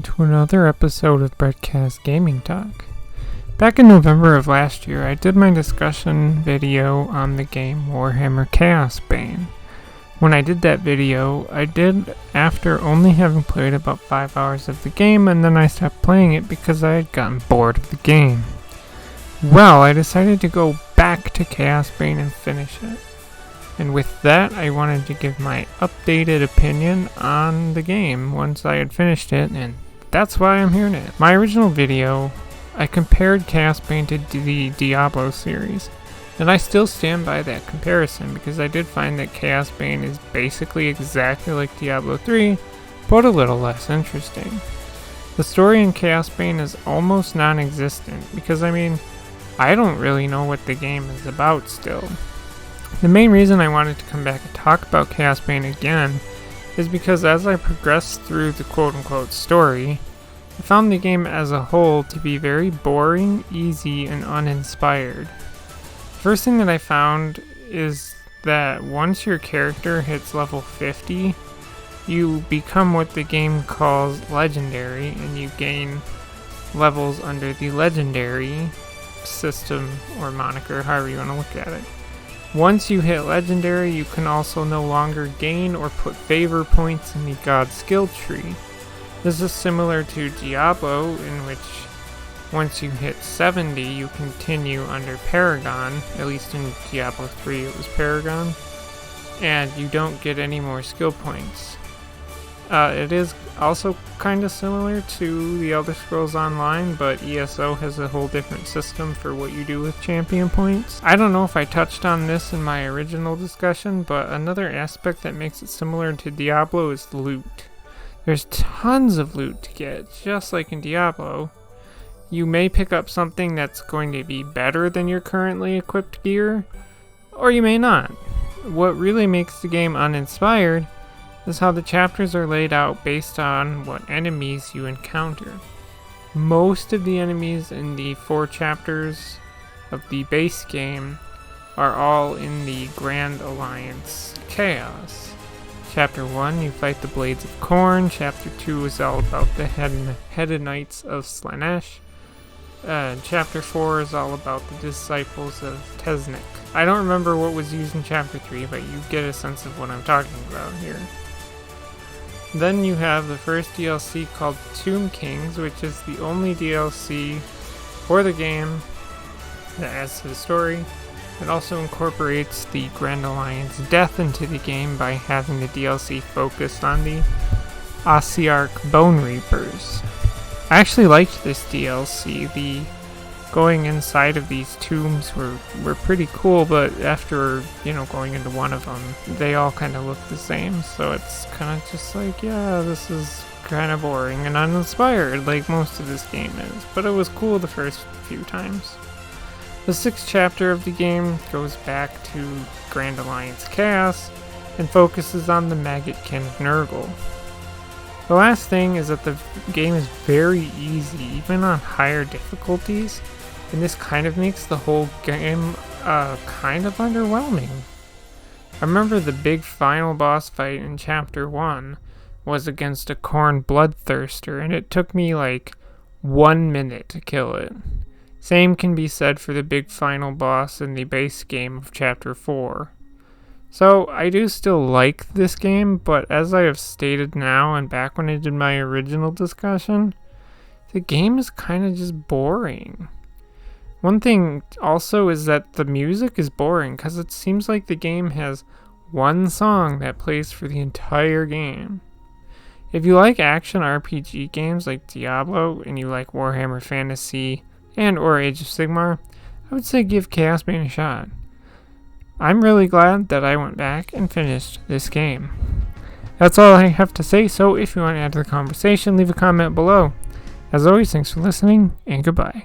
to another episode of Breadcast Gaming Talk. Back in November of last year, I did my discussion video on the game Warhammer Chaosbane. When I did that video, I did after only having played about 5 hours of the game, and then I stopped playing it because I had gotten bored of the game. Well, I decided to go back to Chaosbane and finish it. And with that, I wanted to give my updated opinion on the game once I had finished it, and that's why I'm here now. My original video, I compared Chaosbane to the Diablo series, and I still stand by that comparison because I did find that Chaosbane is basically exactly like Diablo 3, but a little less interesting. The story in Chaosbane is almost non-existent because, I don't really know what the game is about still. The main reason I wanted to come back and talk about Chaosbane again is because as I progressed through the quote-unquote story, I found the game as a whole to be very boring, easy, and uninspired. First thing that I found is that once your character hits level 50, you become what the game calls legendary, and you gain levels under the legendary system or moniker, however you want to look at it. Once you hit legendary, you can also no longer gain or put favor points in the god skill tree. This is similar to Diablo, in which once you hit 70, you continue under Paragon. At least in Diablo 3 it was Paragon, and you don't get any more skill points. It is also kind of similar to the Elder Scrolls Online, but ESO has a whole different system for what you do with champion points. I don't know if I touched on this in my original discussion, but another aspect that makes it similar to Diablo is loot. There's tons of loot to get, just like in Diablo. You may pick up something that's going to be better than your currently equipped gear, or you may not. What really makes the game uninspired is how the chapters are laid out based on what enemies you encounter. Most of the enemies in the 4 chapters of the base game are all in the Grand Alliance Chaos. Chapter 1, you fight the Blades of Khorne. Chapter 2 is all about the Headed Knights of Slaanesh. Chapter 4 is all about the Disciples of Teznik. I don't remember what was used in Chapter 3, but you get a sense of what I'm talking about here. Then you have the first DLC called Tomb Kings, which is the only DLC for the game that adds to the story. It also incorporates the Grand Alliance death into the game by having the DLC focused on the Ossiarch Bone Reapers. I actually liked this DLC. The going inside of these tombs were pretty cool, but after, going into one of them, they all kind of look the same, so it's kind of just like, yeah, this is kind of boring and uninspired, like most of this game is, but it was cool the first few times. The 6th chapter of the game goes back to Grand Alliance Chaos and focuses on the Maggotkin of Nurgle. The last thing is that the game is very easy, even on higher difficulties, and this kind of makes the whole game kind of underwhelming. I remember the big final boss fight in Chapter 1 was against a Khorne Bloodthirster, and it took me like 1 minute to kill it. Same can be said for the big final boss in the base game of Chapter 4. So, I do still like this game, but as I have stated now and back when I did my original discussion, the game is kind of just boring. One thing also is that the music is boring because it seems like the game has one song that plays for the entire game. If you like action RPG games like Diablo and you like Warhammer Fantasy and or Age of Sigmar, I would say give Chaosbane a shot. I'm really glad that I went back and finished this game. That's all I have to say, so if you want to add to the conversation, leave a comment below. As always, thanks for listening, and goodbye.